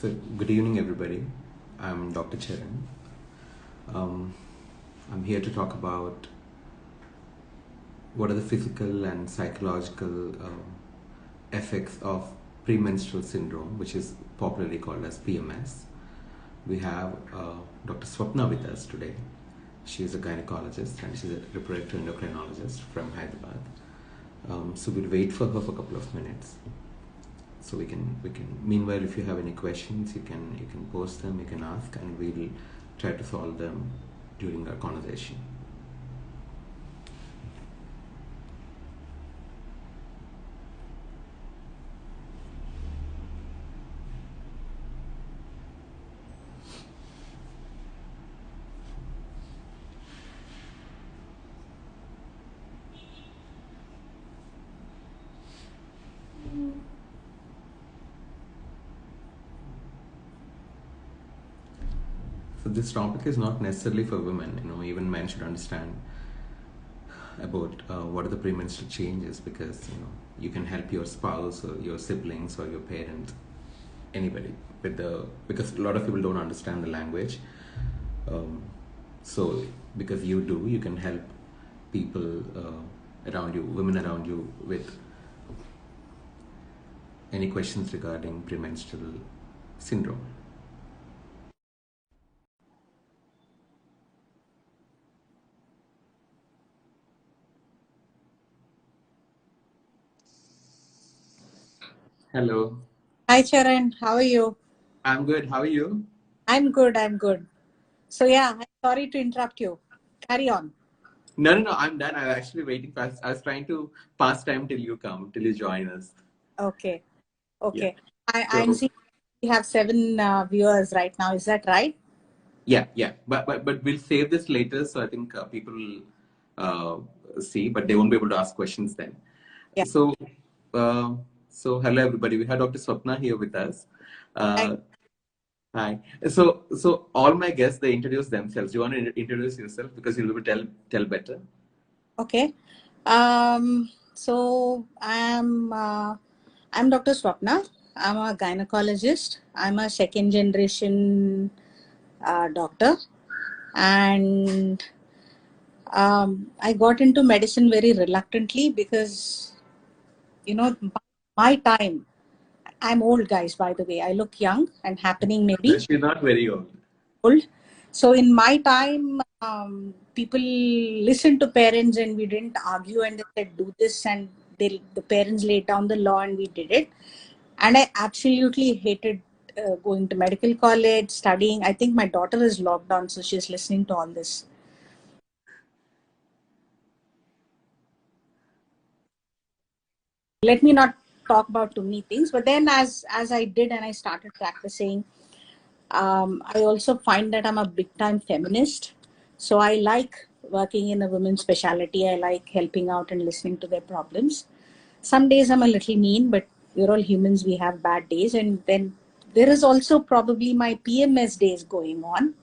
So, good evening, everybody. I'm Dr. Charan. Um, I'm here to talk about what are the physical and psychological effects of premenstrual syndrome, which is popularly called as PMS. We have Dr. Swapna with us today. She is a gynecologist and she's a reproductive endocrinologist from Hyderabad. So we'll wait for her for a couple of minutes. So we can meanwhile, if you have any questions, you can post them, you can ask, and we'll try to solve them during our conversation. So this topic is not necessarily for women. Even men should understand about what are the premenstrual changes, because you can help your spouse or your siblings or your parents, anybody with because a lot of people don't understand the language. So because you do, you can help people around you, women around you, with any questions regarding premenstrual syndrome. Hello. Hi, Charan. How are you? I'm good. How are you? I'm good. I'm good. So, yeah, I'm sorry to interrupt you. Carry on. No. I'm done. I'm actually waiting for. I was trying to pass time till you join us. Okay. Yeah. Okay. I'm So seeing we have 7 viewers right now. Is that right? yeah. But we'll save this later. So I think people will see, but they won't be able to ask questions then. Yeah. So uh, hello everybody. We have Dr. Swapna here with us. Hi. Uh, Hi. So all my guests, they introduce themselves. Do you want to introduce yourself, because you'll be able to tell better? Okay. So I'm Dr. Swapna. I'm a gynecologist. I'm a second generation doctor, and I got into medicine very reluctantly because my time. I'm old, guys, by the way. I look young and happening, No, maybe she's not very old. old. So in my time, people listened to parents and we didn't argue, and they said, do this, and the parents laid down the law and we did it. And I absolutely hated going to medical college, studying. I think my daughter is locked down, so she's listening to all this. Let me not talk about too many things. But then as I did and I started practicing, I also find that I'm a big time feminist. So I like working in a women's specialty. I like helping out and listening to their problems. Some days I'm a little mean, but we're all humans. We have bad days. And then there is also probably my PMS days going on.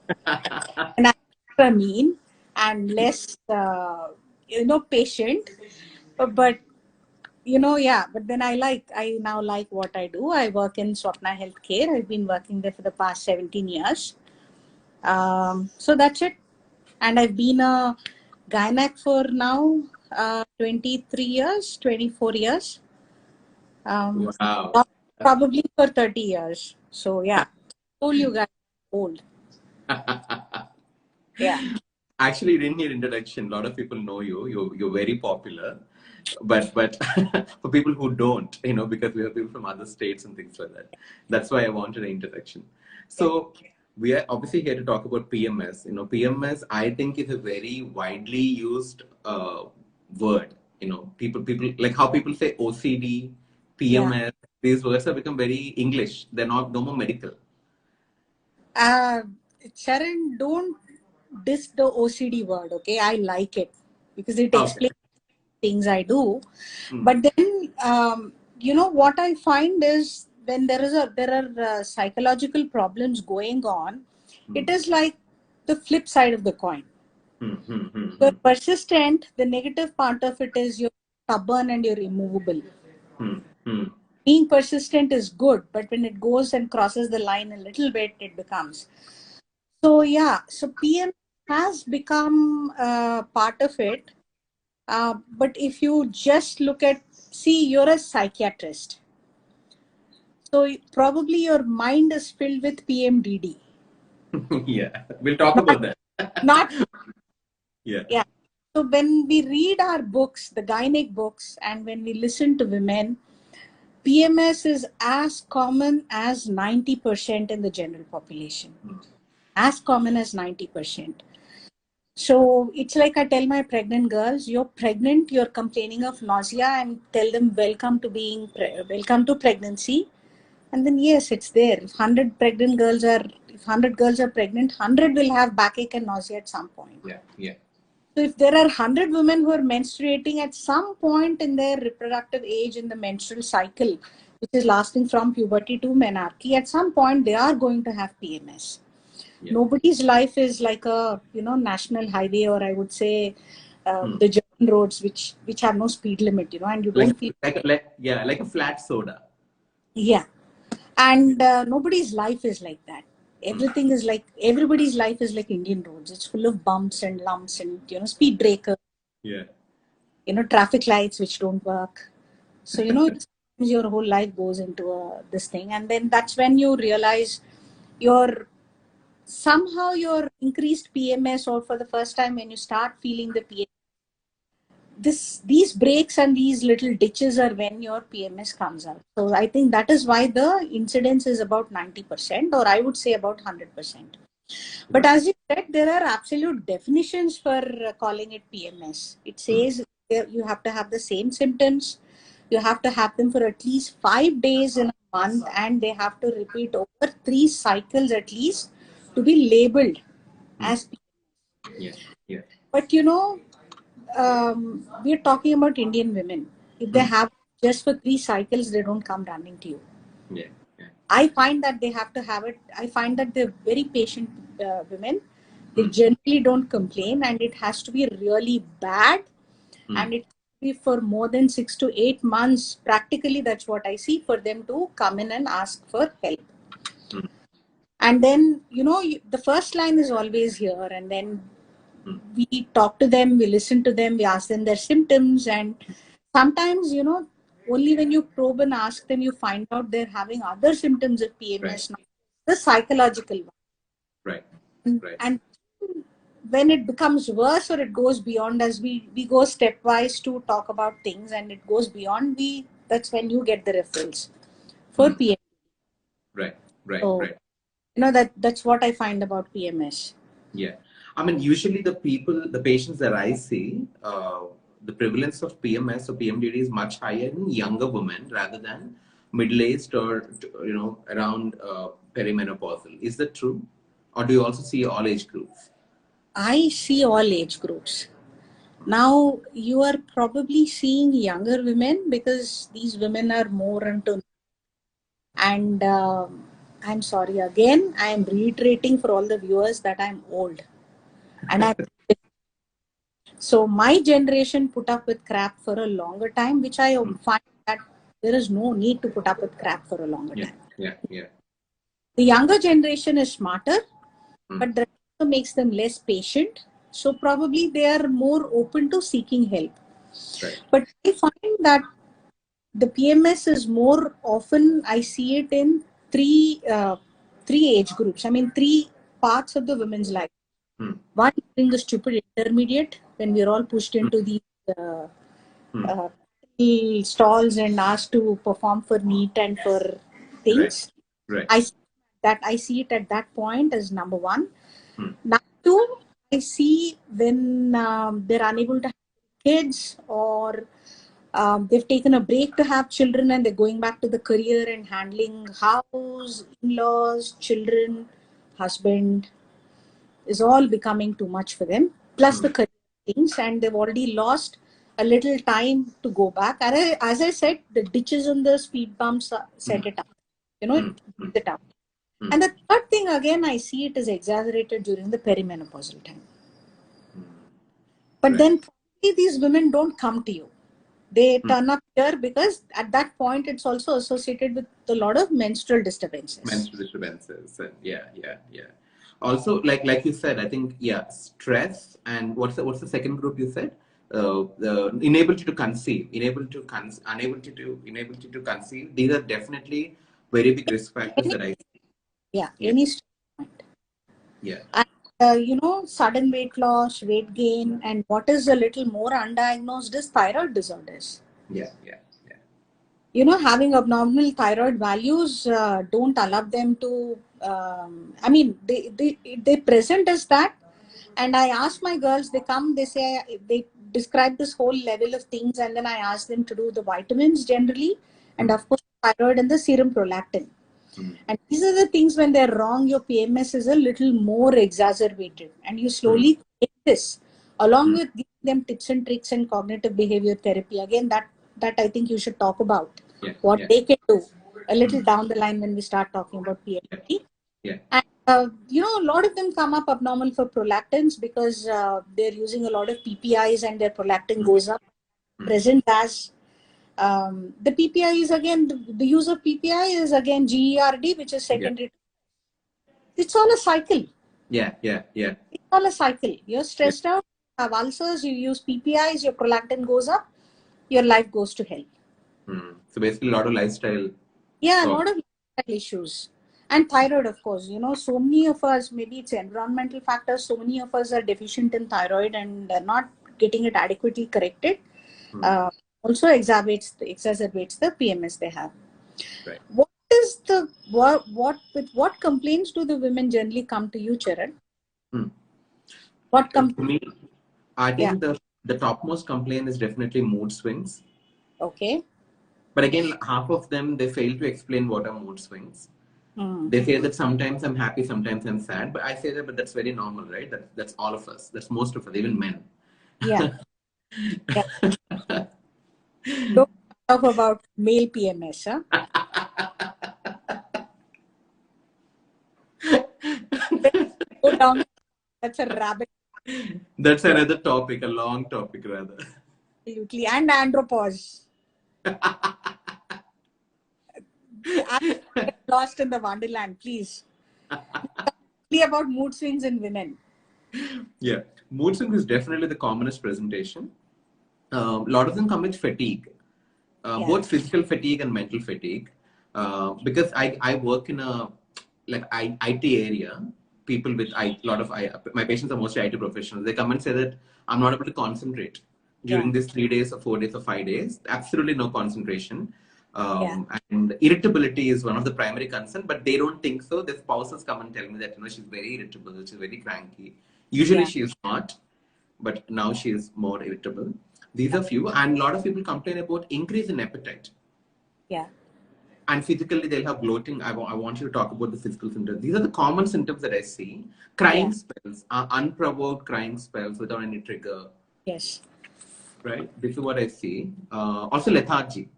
And I'm extra mean and less, patient. But yeah, but then I now like what I do. I work in Swapna Healthcare. I've been working there for the past 17 years. So that's it. And I've been a gynac for now 23 years, 24 years. Wow. Probably for 30 years. So yeah, told you guys, old. Yeah. Actually, you didn't hear introduction. A lot of people know you. You're very popular, but for people who don't, because we have people from other states and things like that. That's why I wanted an introduction. Yeah. So we are obviously here to talk about PMS. PMS, I think, is a very widely used word. People like how people say OCD, Yeah. PMS. These words have become very English. They're not no more medical. Uh, Sharon, don't diss the OCD word, okay? I like it because it Okay. explains things I do. Hmm. But then, what I find is when there are psychological problems going on, Hmm. it is like the flip side of the coin. Hmm. Hmm. Hmm. You're Hmm. persistent. The negative part of it is you're stubborn and you're immovable. Hmm. Hmm. being persistent is good, but when it goes and crosses the line a little bit, it becomes. So yeah, so PM has become part of it. But if you just look at, see, you're a psychiatrist. So probably your mind is filled with PMDD. Yeah, we'll talk about that. Not, Yeah. yeah. So when we read our books, the gynec books, and when we listen to women, PMS is as common as 90% in the general population. As common as 90%. So it's like I tell my pregnant girls, you're pregnant, you're complaining of nausea, and tell them welcome to pregnancy. And then yes, it's there. If 100 girls are pregnant, 100 will have backache and nausea at some point. Yeah, yeah. So if there are 100 women who are menstruating at some point in their reproductive age in the menstrual cycle, which is lasting from puberty to menarche, at some point they are going to have PMS. Yeah. Nobody's life is like a national highway, or I would say the German roads which have no speed limit, and you don't feel like a flat soda. Yeah, and nobody's life is like that. Everything is like, everybody's life is like Indian roads. It's full of bumps and lumps and speed breakers. Yeah. Traffic lights which don't work. So your whole life goes into this thing, and then that's when you realize somehow your increased PMS, or for the first time when you start feeling the PMS, these breaks and these little ditches are when your PMS comes out. So I think that is why the incidence is about 90%, or I would say about 100%. But as you said, there are absolute definitions for calling it PMS. It says you have to have the same symptoms, you have to have them for at least 5 days in a month, and they have to repeat over 3 cycles at least to be labeled as PMS. Yeah, yeah. But we're talking about Indian women. If they have just for 3 cycles, they don't come running to you. Yeah, yeah. I find that they have to have it. I find that they're very patient women. They generally don't complain, and it has to be really bad. And it has to be for more than 6 to 8 months. Practically, that's what I see, for them to come in and ask for help. And then, the first line is always here, and then we talk to them, we listen to them, we ask them their symptoms, and sometimes, only when you probe and ask them, you find out they're having other symptoms of PMS, not the psychological one. Right. And when it becomes worse, or it goes beyond, as we go stepwise to talk about things, and it goes beyond, that's when you get the referrals for PMS. Right. So, that's what I find about PMS. Yeah. I mean, usually the patients that I see, the prevalence of PMS or PMDD is much higher in younger women rather than middle-aged or, around perimenopausal. Is that true? Or do you also see all age groups? I see all age groups. Now, you are probably seeing younger women because these women are more into, and I'm sorry again, I am reiterating for all the viewers that I'm old. And so my generation put up with crap for a longer time, which I find that there is no need to put up with crap for a longer time. Yeah. The younger generation is smarter, but that also makes them less patient. So probably they are more open to seeking help. Right. But I find that the PMS is more often, I see it in three age groups. I mean, 3 parts of the women's life. One, during the stupid intermediate, when we're all pushed into these stalls and asked to perform for NEET and for things. Right. I see it at that point as number 1. Number 2, I see when they're unable to have kids, or they've taken a break to have children, and they're going back to the career and handling house, in-laws, children, husband, is all becoming too much for them. Plus the career things, and they've already lost a little time to go back. And as I said, the ditches on the speed bumps set it up. It beats it up. And the third thing, again, I see it is exaggerated during the perimenopausal time. But then probably these women don't come to you. They turn up here because at that point it's also associated with a lot of menstrual disturbances. Menstrual disturbances, and yeah. Also, like you said, I think stress and what's the second group you said? The inability to conceive, inability to conceive. These are definitely very big risk factors that I see. Yeah, Yeah. any stress point. Yeah. And sudden weight loss, weight gain, and what is a little more undiagnosed is thyroid disorders. Yeah. Having abnormal thyroid values don't allow them to. They present as that, and I ask my girls. They come. They describe this whole level of things, and then I ask them to do the vitamins generally, and of course thyroid and the serum prolactin. And these are the things when they're wrong, your PMS is a little more exacerbated, and you slowly take this along with giving them tips and tricks and cognitive behavior therapy. Again, that I think you should talk about what they can do a little down the line when we start talking about PMS. Yeah. And a lot of them come up abnormal for prolactins because they're using a lot of PPIs and their prolactin goes up. Present as the PPI is again the use of PPI is again GERD, which is secondary. It's all a cycle. Yeah. It's all a cycle. You're stressed out, have ulcers, you use PPIs, your prolactin goes up, your life goes to hell. So basically, a lot of lifestyle. Yeah, a lot of lifestyle issues. And thyroid, of course. So many of us, maybe it's environmental factors, so many of us are deficient in thyroid and are not getting it adequately corrected. Also exacerbates the PMS they have. Right. What complaints do the women generally come to you, Charan? To me, I think the topmost complaint is definitely mood swings. Okay. But again, half of them, they fail to explain what are mood swings. They say that sometimes I'm happy, sometimes I'm sad. But I say that, but that's very normal, right? That's all of us. That's most of us, even men. Yeah. Don't talk about male PMS, huh? Go down. That's a rabbit. That's another topic, a long topic rather. Absolutely. And andropause. Get lost in the wonderland, please. About mood swings in women. Yeah. Mood swings is definitely the commonest presentation. A lot of them come with fatigue. Both physical fatigue and mental fatigue. Because I work in a IT area, people with my patients are mostly IT professionals. They come and say that I'm not able to concentrate during these 3 days or 4 days or 5 days. Absolutely no concentration. And irritability is one of the primary concerns, but they don't think so. Their spouses come and tell me that she's very irritable, she's very cranky. Usually she is not, but now she is more irritable. These are few, and a lot of people complain about increase in appetite. Yeah. And physically, they'll have bloating. I want you to talk about the physical symptoms. These are the common symptoms that I see. Crying spells, unprovoked crying spells without any trigger. Yes. Right? This is what I see. Also, lethargy.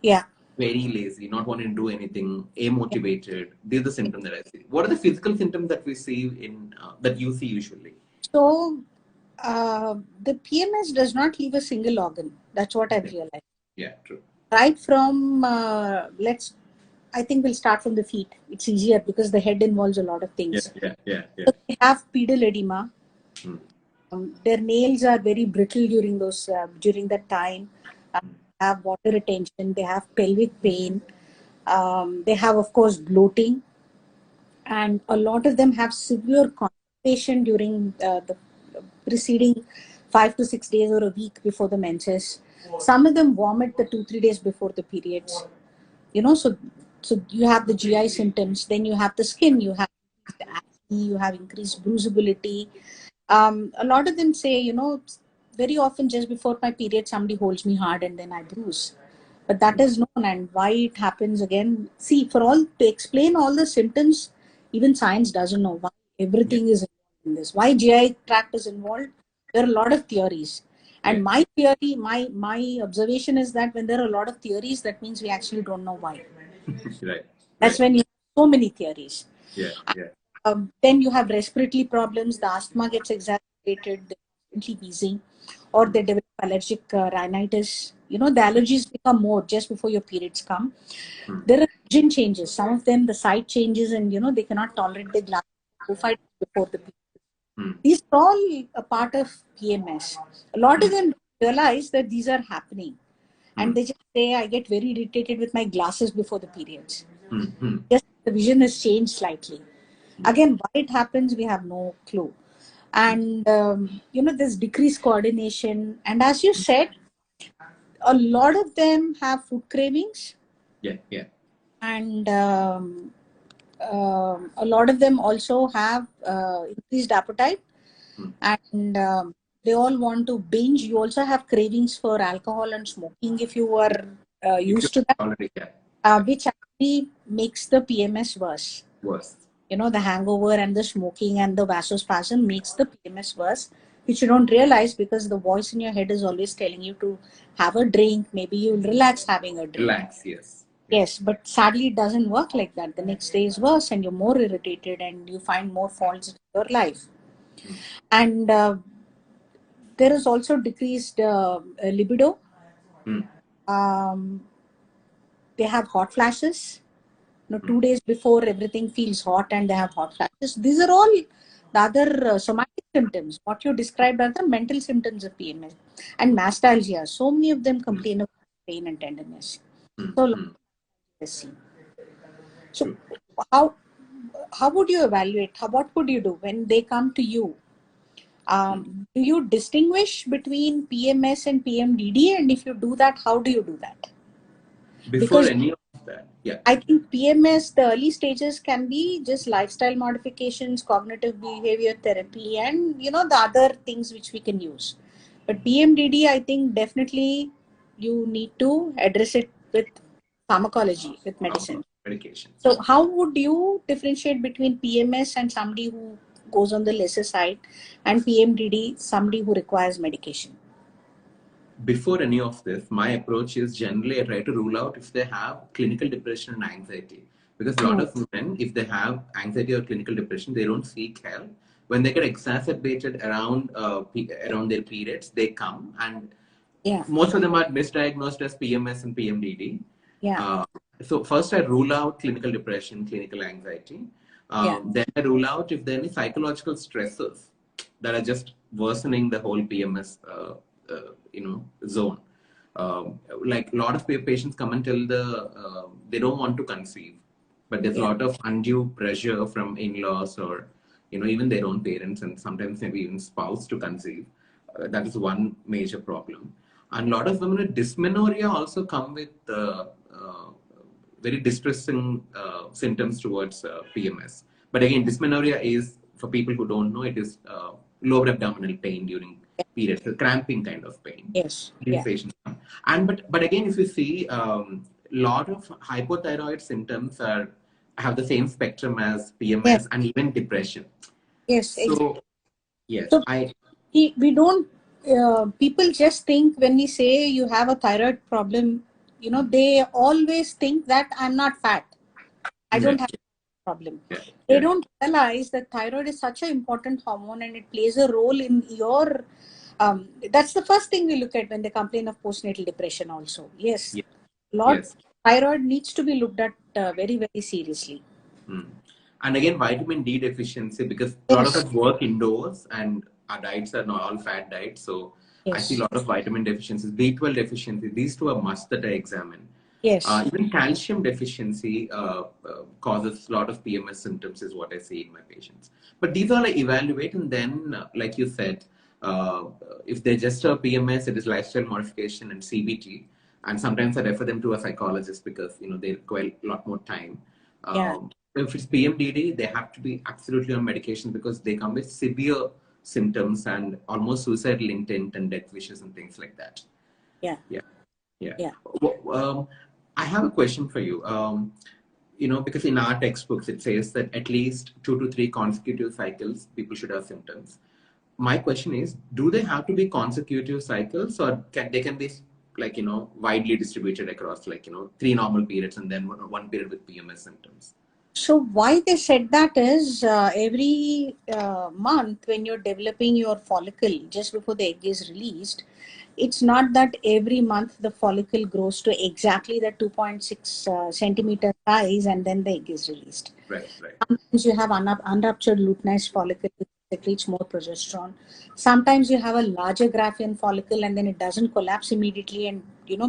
Yeah. Very lazy, not wanting to do anything, amotivated. These are the symptoms that I see. What are the physical symptoms that we see that you see usually? So, the PMS does not leave a single organ. That's what I've realized. Yeah, true. Right from, I think we'll start from the feet. It's easier because the head involves a lot of things. Yeah. So they have pedal edema. Their nails are very brittle during that time. They have water retention. They have pelvic pain. They have, of course, bloating. And a lot of them have severe constipation during the preceding 5 to 6 days or a week before the menses. Some of them vomit the 2-3 days before the periods. So you have the GI symptoms. Then you have the skin. You have acne. You have increased bruisability. A lot of them say, very often just before my period, somebody holds me hard and then I bruise. But that is known, and why it happens again. See, to explain all the symptoms, even science doesn't know why everything is involved in this. Why GI tract is involved? There are a lot of theories. And my theory, my observation is that when there are a lot of theories, that means we actually don't know why. Right. That's when you have so many theories. Yeah. Then you have respiratory problems. The asthma gets exacerbated. The constantly wheezing, or they develop allergic rhinitis. The allergies become more just before your periods come. There are vision changes. Some of them, the sight changes, and they cannot tolerate the glass 4 5 days before the period. These are all a part of PMS. A lot of them realize that these are happening, and they just say, "I get very irritated with my glasses before the periods." Just the vision has changed slightly. Again, why it happens, we have no clue. And there's decreased coordination, and as you said, a lot of them have food cravings. Yeah. And a lot of them also have increased appetite, and they all want to binge. You also have cravings for alcohol and smoking if you were used to that, Already, which actually makes the PMS worse. The hangover and the smoking and the vasospasm makes the PMS worse, which you don't realize because the voice in your head is always telling you to have a drink. Maybe you'll relax having a drink. Relax, yes. Yes, but sadly it doesn't work like that. The next day is worse and you're more irritated and you find more faults in your life. And there is also decreased libido. They have hot flashes. 2 days before, everything feels hot and they have hot flashes. These are all the other somatic symptoms. What you described are the mental symptoms of PMS. And mastalgia. So many of them complain of pain and tenderness. So how would you evaluate? What would you do when they come to you? Do you distinguish between PMS and PMDD? And if you do that, how do you do that? Before any of that, yeah. I think PMS, the early stages can be just lifestyle modifications, cognitive behavior therapy, and the other things which we can use. But PMDD, I think definitely you need to address it with pharmacology, with medicine. Medication. So how would you differentiate between PMS and somebody who goes on the lesser side, and PMDD, somebody who requires medication? Before any of this, my approach is generally I try to rule out if they have clinical depression and anxiety. Because a lot of women, if they have anxiety or clinical depression, they don't seek help. When they get exacerbated around their periods, they come, and most of them are misdiagnosed as PMS and PMDD. So first I rule out clinical depression, clinical anxiety. Then I rule out if there are any psychological stressors that are just worsening the whole PMS zone. Like a lot of patients come and tell they don't want to conceive, but there's a lot of undue pressure from in-laws or even their own parents, and sometimes maybe even spouse to conceive. That is one major problem. And a lot of women with dysmenorrhea also come with very distressing symptoms towards PMS. But again, dysmenorrhea is, for people who don't know, it is lower abdominal pain during periods, a cramping kind of pain. Yes. These patients come. And but again, if you see, lot of hypothyroid symptoms have the same spectrum as PMS and even depression. Yes. So yes, so we don't. People just think when we say you have a thyroid problem, they always think that I'm not fat. I don't have a problem. They don't realize that thyroid is such an important hormone and it plays a role in your. That's the first thing we look at when they complain of postnatal depression also. Yes. Thyroid needs to be looked at very, very seriously. And again, vitamin D deficiency, because a lot of us work indoors and our diets are not all fat diets. So I see a lot of vitamin deficiencies, B12 deficiency. These two are must that I examine. Even calcium deficiency causes a lot of PMS symptoms is what I see in my patients. But these are evaluate, and then like you said, if they're just a PMS, it is lifestyle modification and CBT. And sometimes I refer them to a psychologist because they require a lot more time. If it's PMDD, they have to be absolutely on medication because they come with severe symptoms and almost suicidal intent and death wishes and things like that. Yeah. I have a question for you. Because in our textbooks it says that at least 2 to 3 consecutive cycles people should have symptoms. My question is, do they have to be consecutive cycles, or they can be widely distributed across 3 normal periods and then one period with PMS symptoms? So why they said that is every month when you're developing your follicle just before the egg is released, it's not that every month the follicle grows to exactly the 2.6 centimeter size and then the egg is released. Right, right. Sometimes you have unruptured luteinized follicle which secretes more progesterone. Sometimes you have a larger Graafian follicle and then it doesn't collapse immediately and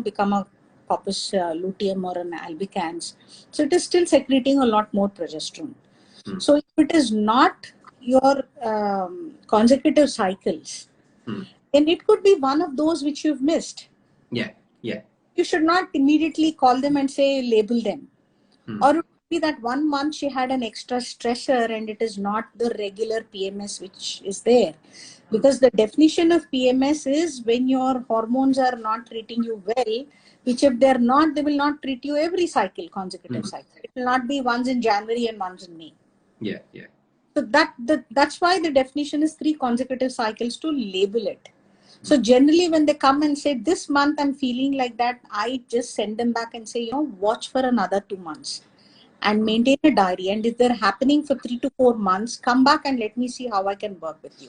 become a corpus luteum or an albicans. So it is still secreting a lot more progesterone. So if it is not your consecutive cycles, then it could be one of those which you've missed. Yeah, yeah. You should not immediately call them and say label them. Or it could be that 1 month she had an extra stressor and it is not the regular PMS which is there. Because the definition of PMS is when your hormones are not treating you well, which if they're not, they will not treat you every cycle, consecutive cycle. It will not be once in January and once in May. Yeah, yeah. So that's why the definition is 3 consecutive cycles to label it. So generally when they come and say this month I'm feeling like that, I just send them back and say, watch for another 2 months and maintain a diary. And if they're happening for 3 to 4 months, come back and let me see how I can work with you.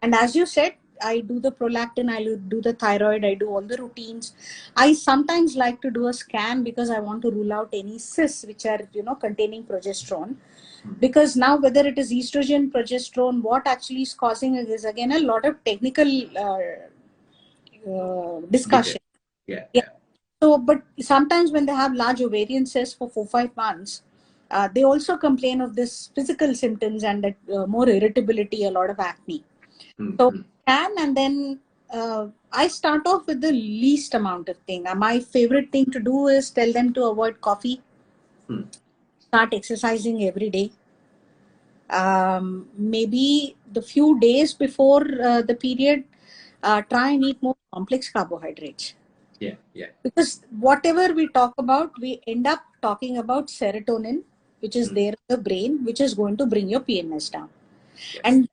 And as you said, I do the prolactin, I do the thyroid, I do all the routines. I sometimes like to do a scan because I want to rule out any cysts which are, containing progesterone. Because now whether it is estrogen, progesterone, what actually is causing it is again a lot of technical discussion. Yeah. So, but sometimes when they have large ovarian cysts for 4-5 months, they also complain of this physical symptoms and that more irritability, a lot of acne. So, and then I start off with the least amount of thing. My favorite thing to do is tell them to avoid coffee, start exercising every day. Maybe the few days before the period, try and eat more complex carbohydrates. Yeah, yeah. Because whatever we talk about, we end up talking about serotonin, which is there in the brain, which is going to bring your PMS down. Yes. And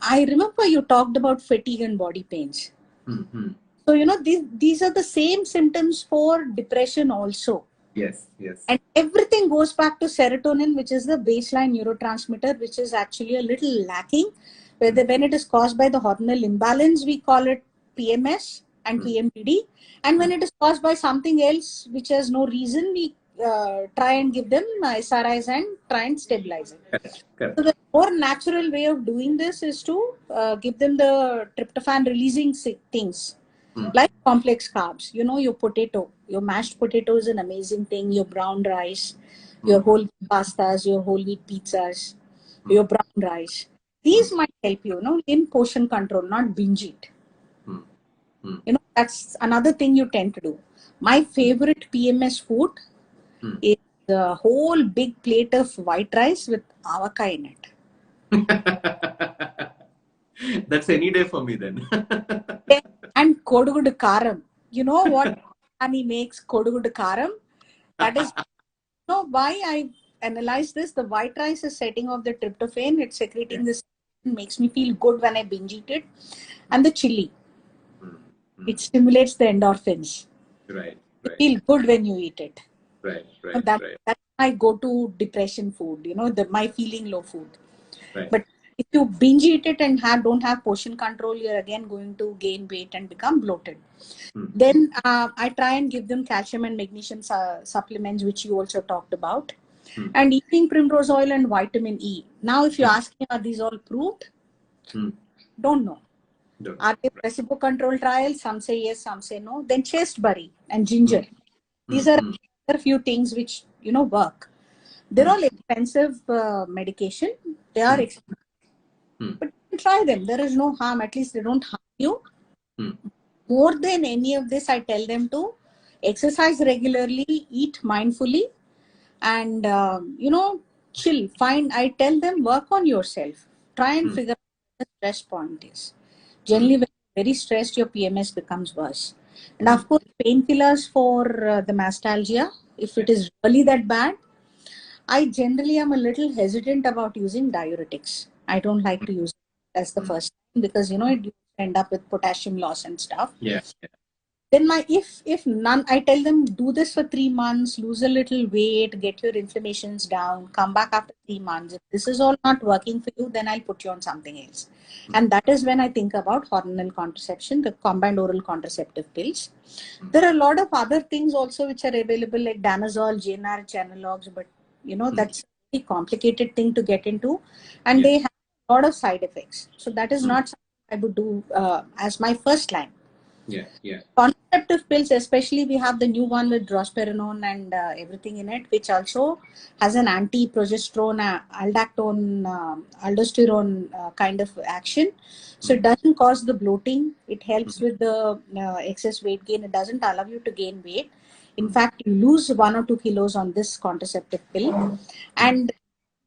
I remember you talked about fatigue and body pains. So, these are the same symptoms for depression also. Yes, yes. And everything goes back to serotonin, which is the baseline neurotransmitter, which is actually a little lacking. When it is caused by the hormonal imbalance, we call it PMS and PMDD. And when it is caused by something else, which has no reason, we try and give them SRIs and try and stabilize it. Correct. So the more natural way of doing this is to give them the tryptophan releasing things. Like complex carbs, your potato, your mashed potato is an amazing thing, your brown rice, your whole wheat pastas, your whole wheat pizzas, your brown rice. These might help you, in portion control, not binge eat. That's another thing you tend to do. My favorite PMS food is a whole big plate of white rice with avocado in it. That's any day for me then. And kodugudu karam. You know what Annie makes kodugudu karam? That is why I analyze this. The white rice is setting off the tryptophan. It's secreting this. Makes me feel good when I binge eat it. And the chili. It stimulates the endorphins. Right. You feel good when you eat it. Right. That's my go-to depression food. My feeling low food. Right. But if you binge eat it and don't have portion control, you're again going to gain weight and become bloated. Then I try and give them calcium and magnesium supplements, which you also talked about, and eating primrose oil and vitamin E. Now, if you ask me, are these all proved? Don't know. Are they placebo control trials? Some say yes, some say no. Then chasteberry and ginger. These are a few things which work. They're all expensive medication. They are expensive. But you can try them. There is no harm. At least they don't harm you. More than any of this, I tell them to exercise regularly, eat mindfully, and chill. I tell them work on yourself. Try and figure out what the stress point is. Generally, when you're very stressed, your PMS becomes worse. And of course, painkillers for the mastalgia. If it is really that bad, I generally am a little hesitant about using diuretics. I don't like to use it as the first time because, it end up with potassium loss and stuff. Yeah. Then if none, I tell them do this for 3 months, lose a little weight, get your inflammations down, come back after 3 months. If this is all not working for you, then I'll put you on something else. And that is when I think about hormonal contraception, the combined oral contraceptive pills. There are a lot of other things also which are available, like danazol, GnRH analogs, but that's a complicated thing to get into, and they have a lot of side effects. So that is not something I would do as my first line. Yeah. Contraceptive pills, especially we have the new one with drospirenone and everything in it, which also has an anti-progesterone, aldactone, aldosterone kind of action. So it doesn't cause the bloating. It helps with the excess weight gain. It doesn't allow you to gain weight. In fact, you lose 1 or 2 kilos on this contraceptive pill. And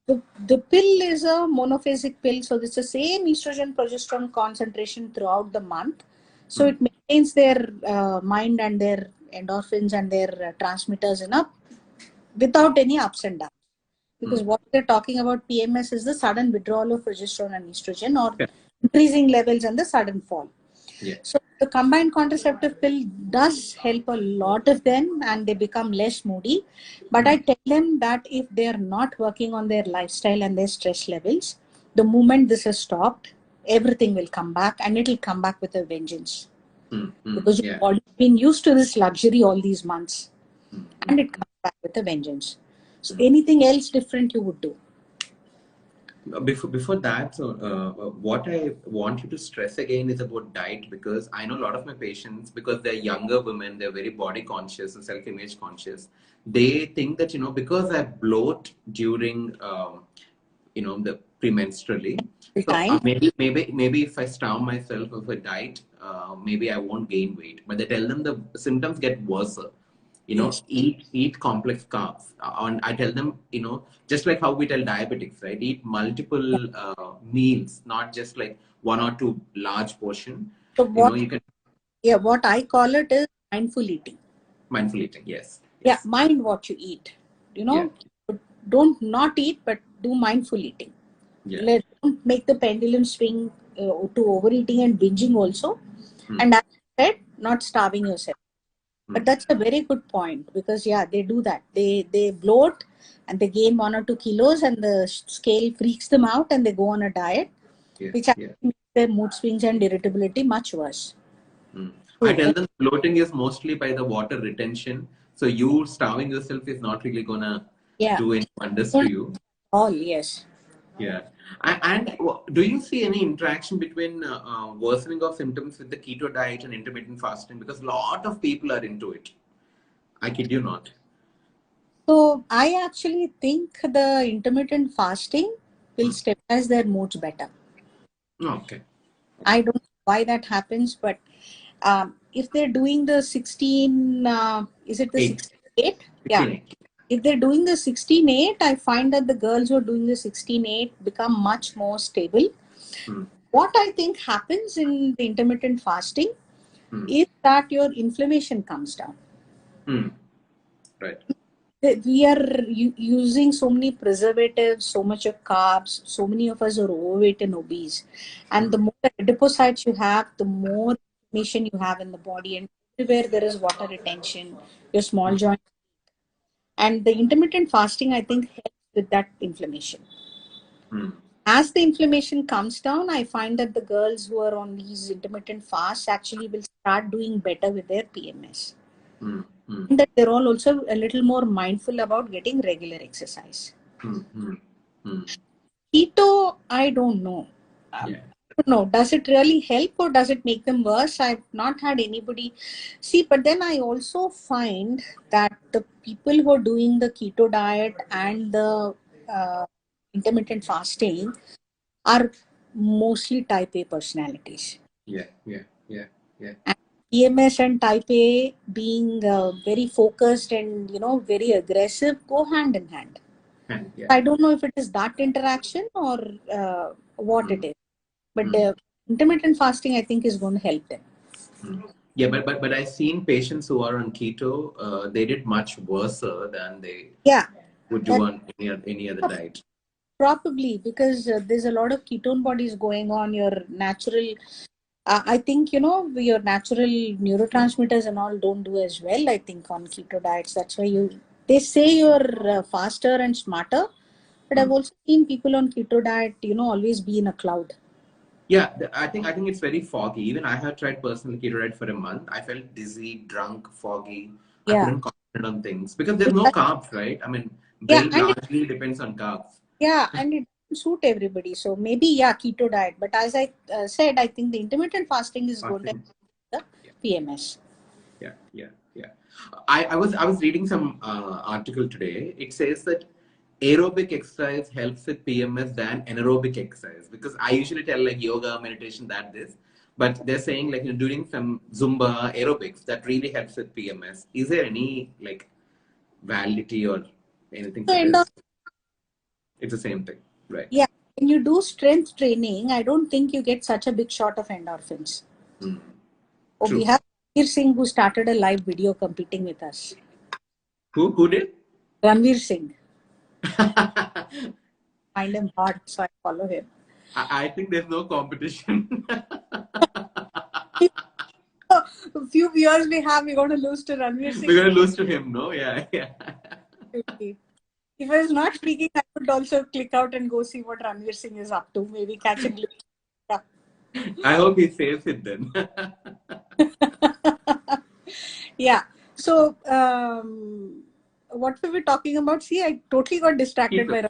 the pill is a monophasic pill, so it's the same estrogen progesterone concentration throughout the month. So it maintains their mind and their endorphins and their transmitters without any ups and downs. Because what we're talking about PMS is the sudden withdrawal of progesterone and estrogen, or increasing levels and the sudden fall. So the combined contraceptive pill does help a lot of them, and they become less moody. But I tell them that if they are not working on their lifestyle and their stress levels, the moment this is stopped, everything will come back, and it will come back with a vengeance. Because you've already been used to this luxury all these months, and it comes back with a vengeance. So anything else different you would do? Before that, so what I want you to stress again is about diet, because I know a lot of my patients, because they're younger women, they're very body conscious and self-image conscious. They think that, because I bloat during, the premenstrually, so maybe if I starve myself with a diet, maybe I won't gain weight. But they tell them the symptoms get worse. Eat complex carbs. And I tell them, just like how we tell diabetics, right? Eat multiple meals, not just like 1 or 2 large portion. So what I call it is mindful eating. Mindful eating, yes. Yeah, mind what you eat. Don't not eat, but do mindful eating. Don't make the pendulum swing to overeating and binging also. And as I said, not starving yourself. But that's a very good point, because they do that. They bloat and they gain 1 or 2 kilos, and the scale freaks them out, and they go on a diet, which actually makes their mood swings and irritability much worse. I tell them bloating is mostly by the water retention. So you starving yourself is not really gonna do any wonders to you. Yes. Yeah. And do you see any interaction between worsening of symptoms with the keto diet and intermittent fasting? Because a lot of people are into it. I kid you not. So I actually think the intermittent fasting will stabilize their moods better. Okay. I don't know why that happens, but if they're doing the 16, is it the 16-8? Yeah. If they're doing the 16-8, I find that the girls who are doing the 16-8 become much more stable. What I think happens in the intermittent fasting is that your inflammation comes down. Right. We are using so many preservatives, so much of carbs, so many of us are overweight and obese. And the more adipocytes you have, the more inflammation you have in the body, and everywhere there is water retention, your small joints. And the intermittent fasting, I think, helps with that inflammation. As the inflammation comes down, I find that the girls who are on these intermittent fasts actually will start doing better with their PMS. And that they're all also a little more mindful about getting regular exercise. Keto, I don't know. I don't know. Does it really help, or does it make them worse? I've not had anybody see, but then I also find that the people who are doing the keto diet and the intermittent fasting are mostly type A personalities. Yeah. And PMS and type A being very focused and very aggressive go hand in hand. I don't know if it is that interaction or what it is, but intermittent fasting, I think, is going to help them. Yeah, but I've seen patients who are on keto, they did much worse than they would do on any other diet. Probably because there's a lot of ketone bodies going on. Your natural I think, your natural neurotransmitters and all don't do as well, I think, on keto diets. That's why they say you're faster and smarter. But I've also seen people on keto diet, always be in a cloud. Yeah, I think it's very foggy. Even I have tried personal keto diet for a month. I felt dizzy, drunk, foggy. I Yeah. couldn't concentrate on things because there's no carbs, right? I mean, Yeah, brain and largely depends on carbs. and it doesn't suit everybody. So maybe, keto diet. But as I said, I think the intermittent fasting is going to Fasting. the PMS. Yeah. I was reading some article today. It says that aerobic exercise helps with PMS than anaerobic exercise, because I usually tell like yoga, meditation, that this, but they're saying like doing some Zumba aerobics that really helps with PMS. Is there any like validity or anything So for this? It's the same thing, right? yeah, when you do strength training, I don't think you get such a big shot of endorphins. Oh, we True. have Ranveer Singh who started a live video competing with us. Who did? Ranveer Singh. Find him hard, so I follow him. I think there's no competition. A few viewers we have, we're going to lose to Ranveer Singh. We're gonna lose to him, no? Yeah. If I was not speaking, I would also click out and go see what Ranveer Singh is up to. Maybe catch a glimpse. I hope he saves it then. Yeah. So, what were we talking about? See, I totally got distracted by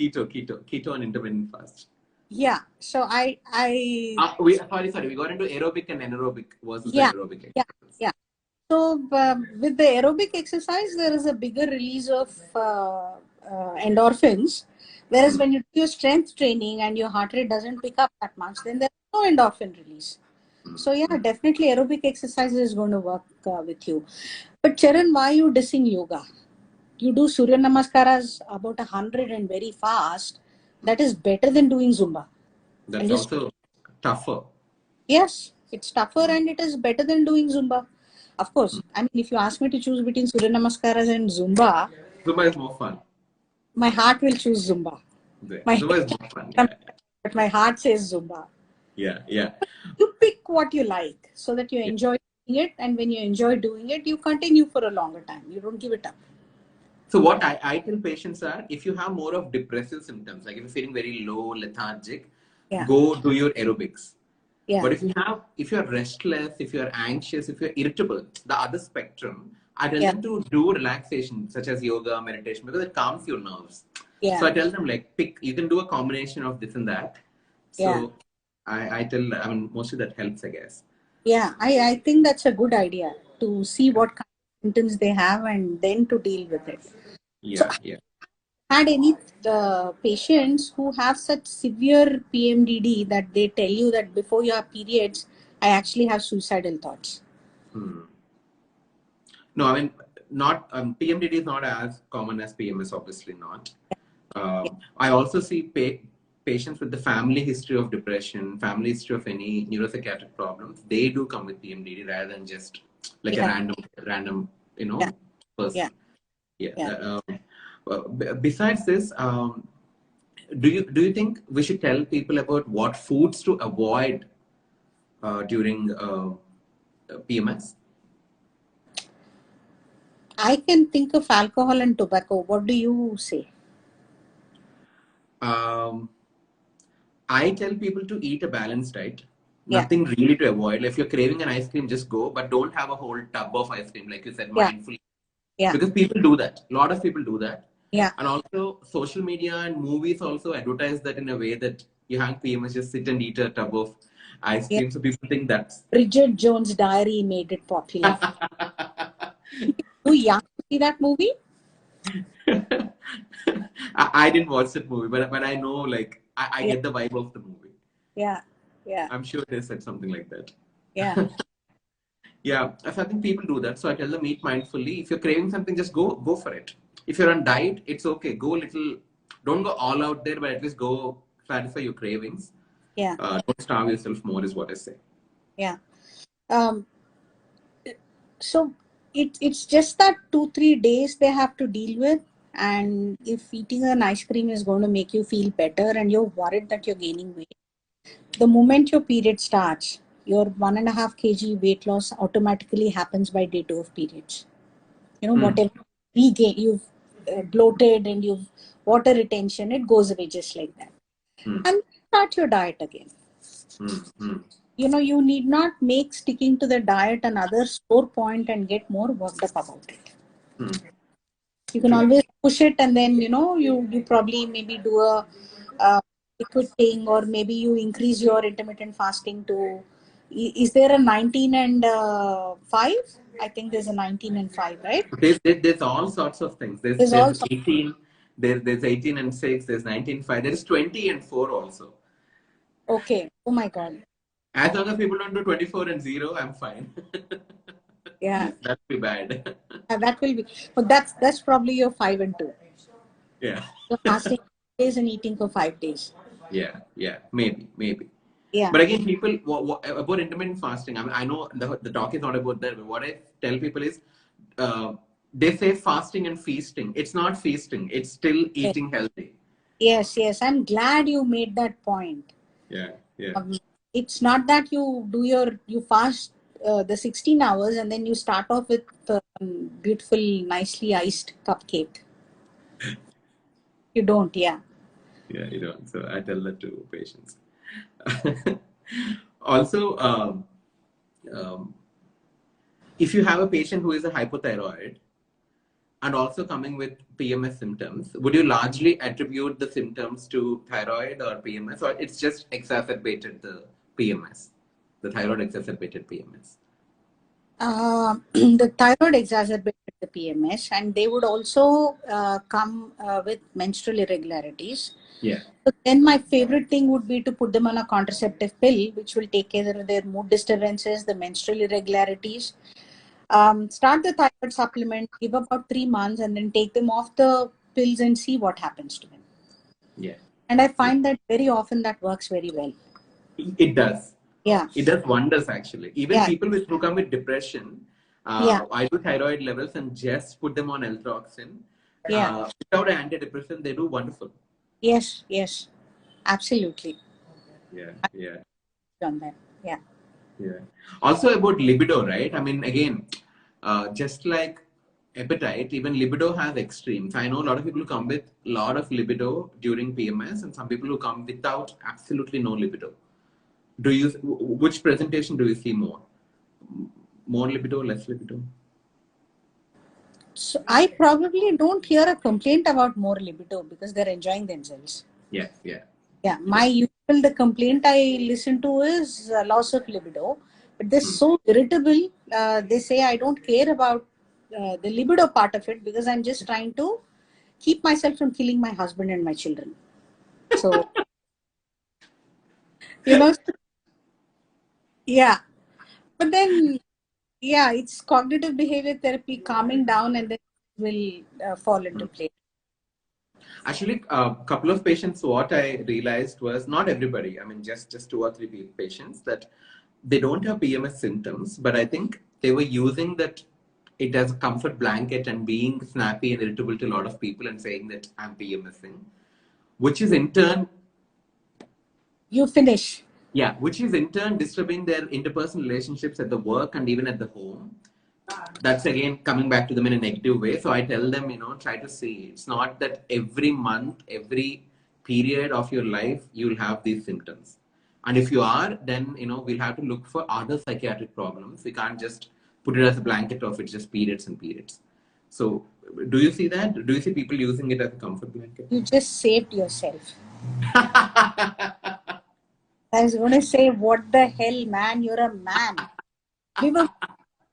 Keto and intermittent fast. Yeah. So I Sorry. We got into aerobic and anaerobic versus anaerobic exercise. Yeah. So with the aerobic exercise, there is a bigger release of endorphins. Whereas when you do your strength training and your heart rate doesn't pick up that much, then there's no endorphin release. So yeah, definitely aerobic exercise is going to work with you. But Charan, why are you dissing yoga? You do Surya Namaskaras about 100 and very fast. That is better than doing Zumba. That's also tougher. Yes, it's tougher and it is better than doing Zumba. Of course, I mean, if you ask me to choose between Surya Namaskaras and Zumba, Zumba is more fun. my heart will choose Zumba. Zumba is more fun. Yeah. But my heart says Zumba. Yeah. You pick what you like so that you enjoy doing it. And when you enjoy doing it, you continue for a longer time. You don't give it up. So what I tell patients are, if you have more of depressive symptoms, like if you're feeling very low, lethargic, go do your aerobics. Yeah. But if you're restless, if you're anxious, if you're irritable, the other spectrum, I tell them to do relaxation such as yoga, meditation, because it calms your nerves. Yeah. So I tell them like you can do a combination of this and that. So I tell, I mean, mostly that helps, I guess. Yeah, I think that's a good idea to see what kind of symptoms they have and then to deal with it. Yeah. Had any patients who have such severe PMDD that they tell you that before your periods, I actually have suicidal thoughts? No, I mean, not PMDD is not as common as PMS, obviously not. I also see patients with the family history of depression, family history of any neuropsychiatric problems. They do come with PMDD rather than just like a random, person. Besides this, do you think we should tell people about what foods to avoid during PMS? I can think of alcohol and tobacco. What do you say? I tell people to eat a balanced diet. Nothing really to avoid. If you're craving an ice cream, just go, but don't have a whole tub of ice cream, like you said, mindfully. Yeah. Because people do that. A lot of people do that. Yeah. And also, social media and movies also advertise that in a way that you have PMS, just sit and eat a tub of ice cream. So people think that's... Bridget Jones' Diary made it popular. Too young to see that movie? I didn't watch that movie, but I know, like, I get the vibe of the movie. Yeah. I'm sure they said something like that. Yeah. Yeah, so I think people do that. So I tell them eat mindfully. If you're craving something, just go for it. If you're on diet, it's okay. Go a little, don't go all out there, but at least go satisfy your cravings. Yeah. Don't starve yourself more is what I say. Yeah. So it's just that 2-3 days they have to deal with. And if eating an ice cream is going to make you feel better and you're worried that you're gaining weight, the moment your period starts, your 1.5 kg weight loss automatically happens by day 2 of periods. Hmm. Whatever regain, you've bloated and you've water retention, it goes away just like that. And start your diet again. You need not make sticking to the diet another sore point and get more worked up about it. You can always push it, and then you probably maybe do a liquid thing, or maybe you increase your intermittent fasting to. Is there a 19 and 5? I think there's a 19 and 5, right? There's all sorts of things. There's also 18. There's 18 and 6. There's 19 and 5. There's 20 and 4 also. Okay. Oh my God. As long as people don't do 24 and 0, I'm fine. Yeah. That'd be bad. That will be. But that's probably your 5 and 2. Yeah. So fasting days and eating for 5 days. Yeah. Maybe. Yeah. But again, people about intermittent fasting. I mean, I know the talk is not about that. But what I tell people is, they say fasting and feasting. It's not feasting. It's still eating healthy. Yes. I'm glad you made that point. Yeah. It's not that you fast the 16 hours and then you start off with beautiful, nicely iced cupcake. You don't, yeah. Yeah, you don't. So I tell that to patients. Also, if you have a patient who is a hypothyroid and also coming with PMS symptoms, would you largely attribute the symptoms to thyroid or PMS, or it's just exacerbated the PMS, the thyroid exacerbated PMS? The thyroid exacerbated the PMS, and they would also come with menstrual irregularities. Yeah. So then my favorite thing would be to put them on a contraceptive pill, which will take care of their mood disturbances, the menstrual irregularities. Start the thyroid supplement, give about 3 months, and then take them off the pills and see what happens to them. Yeah. And I find that very often that works very well. It does. Yeah. It does wonders, actually. Even people who come with depression, I do thyroid levels and just put them on L-Throxin. Without an antidepressant, they do wonderful. Yes. Absolutely. Yeah. Done that. Yeah. Also about libido, right? I mean, again, just like appetite, even libido has extremes. I know a lot of people who come with a lot of libido during PMS, and some people who come without absolutely no libido. Which presentation do you see more? More libido, less libido? So I probably don't hear a complaint about more libido because they're enjoying themselves. Yeah. The complaint I listen to is loss of libido, but they're so irritable. They say, I don't care about the libido part of it because I'm just trying to keep myself from killing my husband and my children. So, yeah. But then, it's cognitive behavior therapy, calming down, and then will fall into place. Actually, a couple of patients, what I realized was not everybody, I mean, just 2 or 3 patients, that they don't have PMS symptoms, but I think they were using that it as a comfort blanket and being snappy and irritable to a lot of people and saying that I'm PMSing, which is in turn... You finish. Yeah, which is in turn disturbing their interpersonal relationships at the work and even at the home. That's again coming back to them in a negative way. So I tell them, try to see. It's not that every month, every period of your life, you'll have these symptoms. And if you are, then, we'll have to look for other psychiatric problems. We can't just put it as a blanket of it's just periods and periods. So do you see that? Do you see people using it as a comfort blanket? You just saved yourself. I was going to say, what the hell, man? You're a man. Live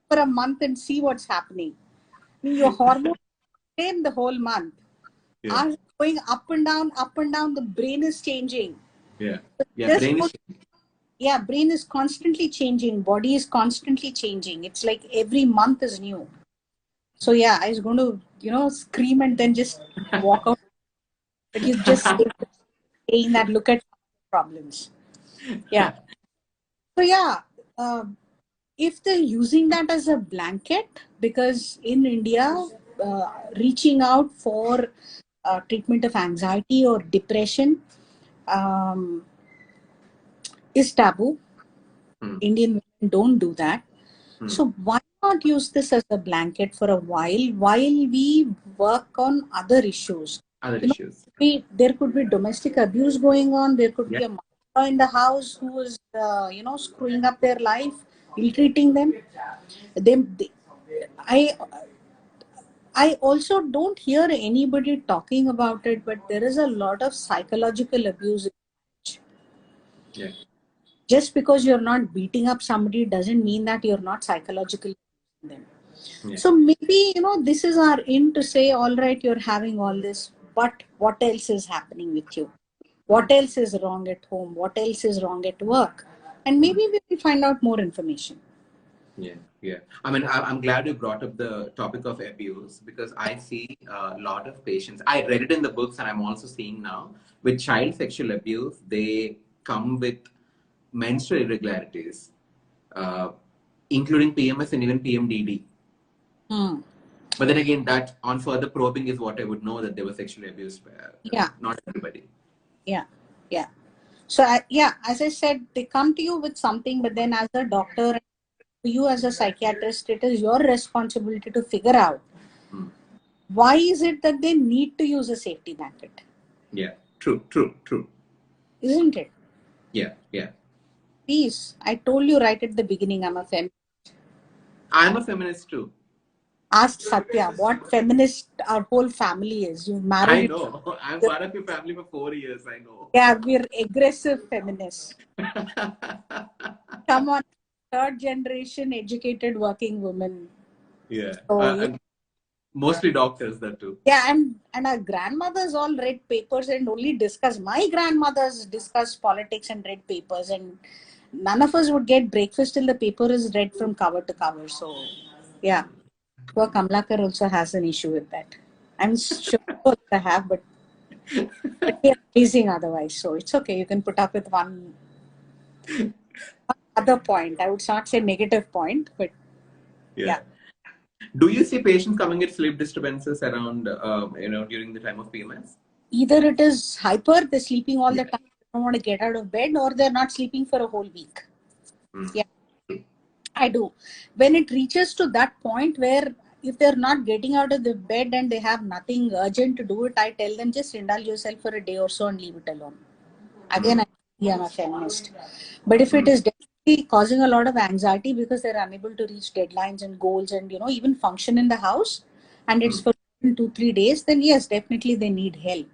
for a month and see what's happening. I mean, your hormones same the whole month. Are going up and down. The brain is changing. Brain is constantly changing. Body is constantly changing. It's like every month is new. So I was going to, scream and then just walk out. But you just saying that, look at problems. Yeah. So if they're using that as a blanket, because in India, reaching out for treatment of anxiety or depression is taboo. Indian women don't do that. So why not use this as a blanket for a while we work on other issues? Other You know, issues. there could be domestic abuse going on. There could be Yeah. a mother in the house who is, screwing up their life, ill-treating them. They, I also don't hear anybody talking about it, but there is a lot of psychological abuse. Yeah. Just because you're not beating up somebody doesn't mean that you're not psychologically abusing them. Yeah. So maybe, this is our in to say, all right, you're having all this, but what else is happening with you? What else is wrong at home? What else is wrong at work? And maybe we will find out more information. Yeah, yeah. I mean, I'm glad you brought up the topic of abuse because I see a lot of patients. I read it in the books, and I'm also seeing now with child sexual abuse, they come with menstrual irregularities, uh, including PMS and even PMDD. But then again, that on further probing is what I would know that they were sexually abused by Yeah. not everybody. Yeah. Yeah. So, as I said, they come to you with something, but then as a doctor, you as a psychiatrist, it is your responsibility to figure out why is it that they need to use a safety blanket. Yeah, true. Isn't it? Yeah, yeah. Please, I told you right at the beginning, I'm a feminist. I'm a feminist too. Ask Satya what feminist our whole family is. You I married. know. I'm part of your family for 4 years. I know. Yeah, we're aggressive feminists. Come on, third generation educated working women. Yeah. So, And mostly doctors, that too. yeah, and our grandmothers all read papers and only discuss. My grandmothers discuss politics and read papers, and none of us would get breakfast till the paper is read from cover to cover. So, yeah, poor Kamlakar also has an issue with that. I'm sure I have, but we are pleasing otherwise. So it's okay. You can put up with one other point. I would not say negative point, but yeah. Do you see patients coming with sleep disturbances around, during the time of PMS? Either it is hyper, they're sleeping all the time, they don't want to get out of bed, or they're not sleeping for a whole week. Yeah, I do. When it reaches to that point where if they're not getting out of the bed and they have nothing urgent to do it, I tell them just indulge yourself for a day or so and leave it alone. Again, I'm a feminist. But if it is definitely causing a lot of anxiety because they're unable to reach deadlines and goals and, even function in the house, and it's for 2-3 days, then yes, definitely they need help.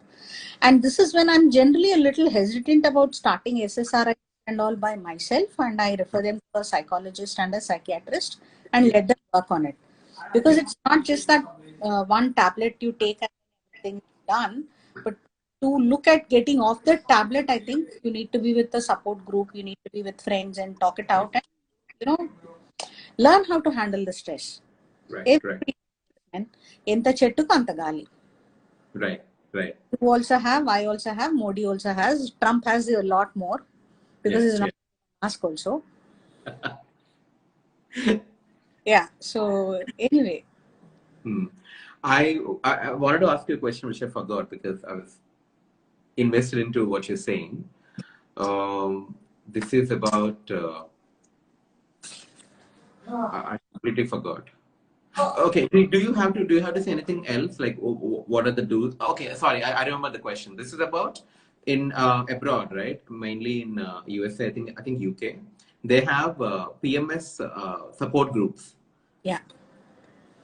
And this is when I'm generally a little hesitant about starting SSRI and all by myself, and I refer them to a psychologist and a psychiatrist and let them work on it. Because it's not just that one tablet you take and everything is done, but to look at getting off the tablet, I think you need to be with a support group, you need to be with friends and talk it out and, learn how to handle the stress. Right. ఎంత చెట్టుకు అంత గాలి. Right. You also have, I also have, Modi also has, Trump has a lot more because he's not mask also. Yeah. So anyway. I wanted to ask you a question which I forgot because I was invested into what you're saying. This is about. I completely forgot. Okay. Do you have to say anything else? Like, what are the do's? Okay. Sorry, I remember the question. This is about in abroad, right? Mainly in USA. I think UK. They have PMS support groups. Yeah.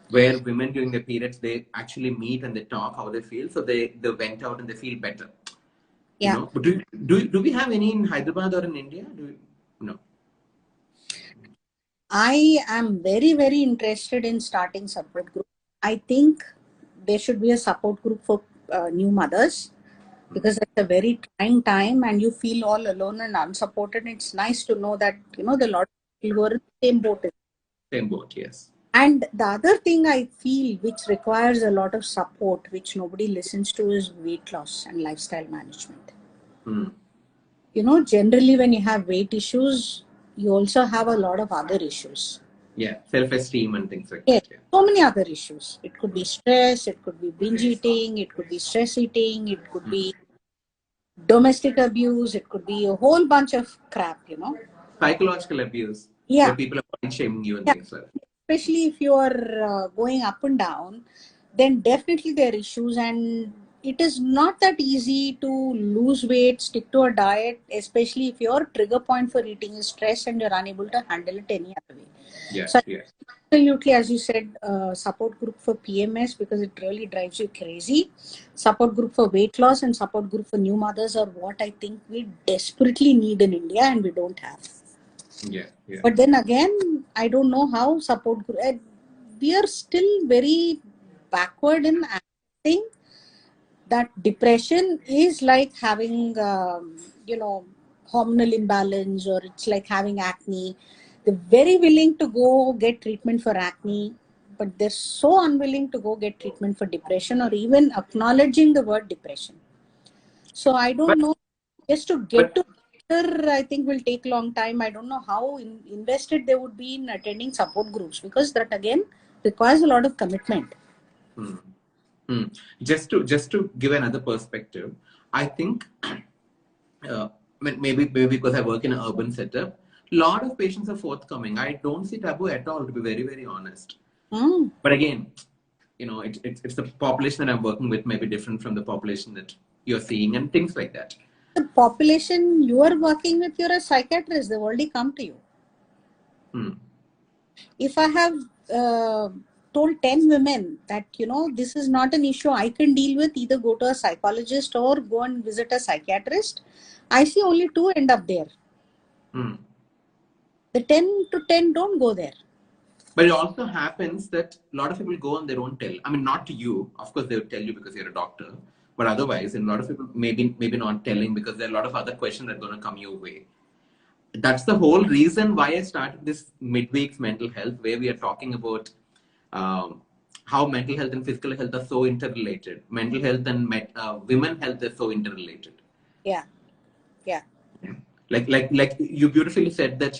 Where women during their periods they actually meet and they talk how they feel, so they went out and they feel better. Yeah. But do we have any in Hyderabad or in India? No. I am very, very interested in starting support group. I think there should be a support group for new mothers because it's a very trying time and you feel all alone and unsupported. It's nice to know that, there are a lot of people who are in the same boat. Same boat, yes. And the other thing I feel which requires a lot of support, which nobody listens to, is weight loss and lifestyle management. Generally when you have weight issues, you also have a lot of other issues. Yeah, self-esteem and things like that. Yeah. So many other issues. It could be stress, it could be binge eating, it could be stress eating, it could be domestic abuse, it could be a whole bunch of crap, psychological abuse, Yeah. where people are body shaming you and Yeah. things like that. Especially if you are going up and down, then definitely there are issues, and it is not that easy to lose weight, stick to a diet, especially if your trigger point for eating is stress and you're unable to handle it any other way. Yeah, So yeah. absolutely, as you said, support group for PMS, because it really drives you crazy. Support group for weight loss and support group for new mothers are what I think we desperately need in India, and we don't have. Yeah, yeah. But then again, I don't know how support group. We are still very backward in acting that depression is like having, hormonal imbalance, or it's like having acne. They're very willing to go get treatment for acne, but they're so unwilling to go get treatment for depression or even acknowledging the word depression. So I don't know. Just to get to there, I think will take a long time. I don't know how invested they would be in attending support groups, because that again requires a lot of commitment. Hmm. Hmm. Just to give another perspective, I think maybe because I work in an urban setup, a lot of patients are forthcoming. I don't see taboo at all, to be very, very honest. Mm. But again, it's the population that I'm working with may be different from the population that you're seeing and things like that. The population you are working with, you're a psychiatrist. They've already come to you. Hmm. If I have told 10 women that, this is not an issue I can deal with, either go to a psychologist or go and visit a psychiatrist, I see only 2 end up there. Hmm. The 10 to 10 don't go there. But it also happens that a lot of people go on their own tell. I mean, not to you. Of course, they would tell you because you're a doctor. But otherwise, and a lot of people maybe not telling because there are a lot of other questions that are going to come your way. That's the whole reason why I started this midweek's mental health, where we are talking about how mental health and physical health are so interrelated. Mental health and women health is so interrelated. Yeah. Yeah. Like you beautifully said that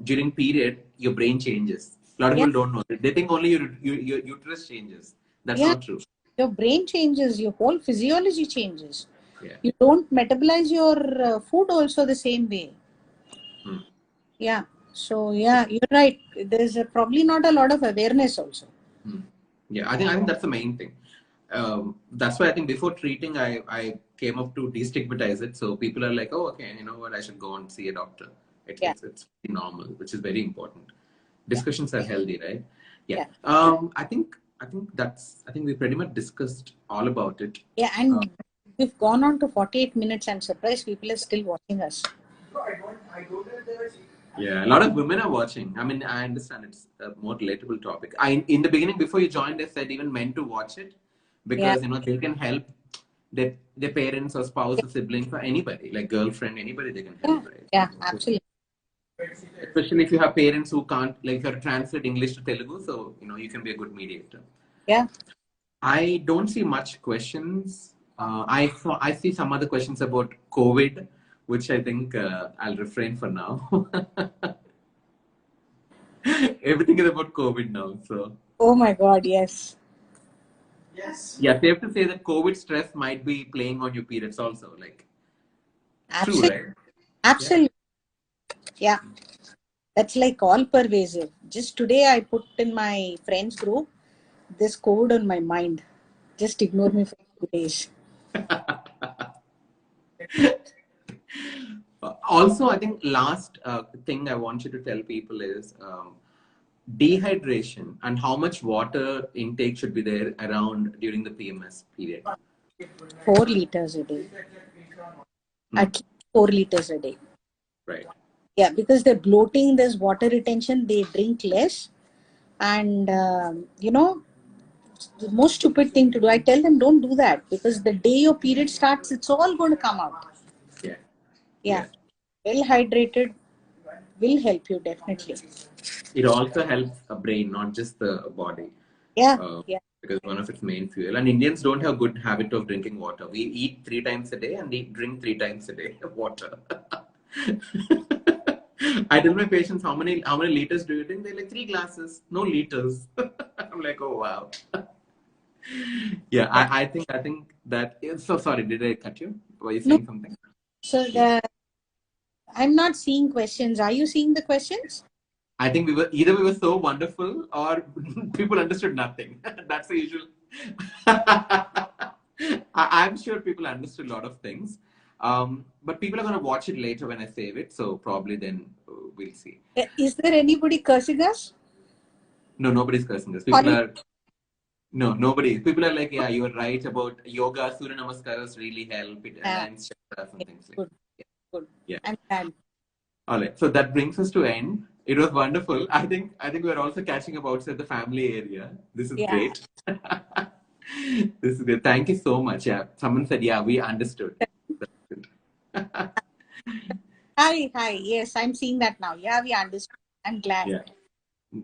during period your brain changes. A lot of Yeah. people don't know. They think only your uterus changes. That's Yeah. not true. Your brain changes, your whole physiology changes. Yeah. You don't metabolize your food also the same way. Hmm. Yeah. So yeah, you're right. There's probably not a lot of awareness also. Hmm. Yeah, I think that's the main thing. That's why I think before treating, I came up to destigmatize it. So people are like, oh, okay, you know what? I should go and see a doctor. Yeah. It's normal, which is very important. Yeah. Discussions are healthy, right? Yeah. Yeah. I think we pretty much discussed all about it. Yeah, and we've gone on to 48 minutes. I'm surprised people are still watching us. Yeah, a lot of women are watching. I mean, I understand it's a more relatable topic. In the beginning, before you joined, I said even men to watch it because they can help their parents or spouse or siblings or anybody, like girlfriend, anybody they can help. Right? Yeah, absolutely. Especially if you have parents who can't, like, if you have to translate English to Telugu, so you can be a good mediator. Yeah. I don't see much questions. I see some other questions about COVID, which I think I'll refrain for now. Everything is about COVID now, so. Oh my God, yes. Yes. Yeah, safe to say that COVID stress might be playing on your periods also, like. Absolutely. True, right? Absolutely. Yeah. That's like all pervasive. Just today I put in my friends group this code on my mind. Just ignore me for 2 days. Also, I think last thing I want you to tell people is dehydration and how much water intake should be there around during the PMS period. 4 liters a day. At least 4 liters a day. Right. Yeah, because they're bloating, there's water retention, they drink less. And, the most stupid thing to do, I tell them don't do that, because the day your period starts, it's all going to come out. Yeah. Yeah. Well hydrated will help you definitely. It also helps the brain, not just the body. Yeah. Yeah. Because one of its main fuel. And Indians don't have good habit of drinking water. We eat 3 times a day and we drink 3 times a day of water. I tell my patients how many liters do you drink? They're like 3 glasses, no liters. I'm like, oh wow. Yeah, I think that. So sorry, did I cut you? Were you saying something? So I'm not seeing questions. Are you seeing the questions? I think we were so wonderful or people understood nothing. That's the usual. I'm sure people understood a lot of things. But people are going to watch it later when I save it. So probably then we'll see. Is there anybody cursing us? No, nobody's cursing us. Sorry. No, nobody. People are like, yeah, you're right about yoga. Surya Namaskaras really help. It Yeah. aligns chakras and things like Good. that. Good. Yeah. I'm glad. All right. So that brings us to end. It was wonderful. I think we're also catching up outside the family area. This is Yeah. great. This is good. Thank you so much. Yeah. Someone said, yeah, we understood. That's good. Hi. Yes, I'm seeing that now. Yeah, we understood. I'm glad. Yeah.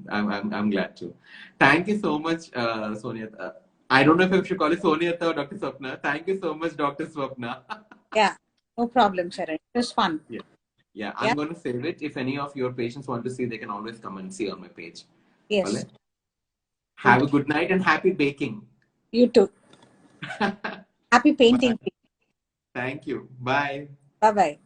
I'm glad too. Thank you so much, Sonia. I don't know if I should call it Sonia or Dr. Swapna. Thank you so much, Dr. Swapna. Yeah. No problem, Sharon. It was fun. Yeah. Yeah, I'm Yeah. going to save it. If any of your patients want to see, they can always come and see on my page. Yes. All right? Have a good night and happy baking. You too. Happy painting. Bye. Thank you. Bye. Bye-bye.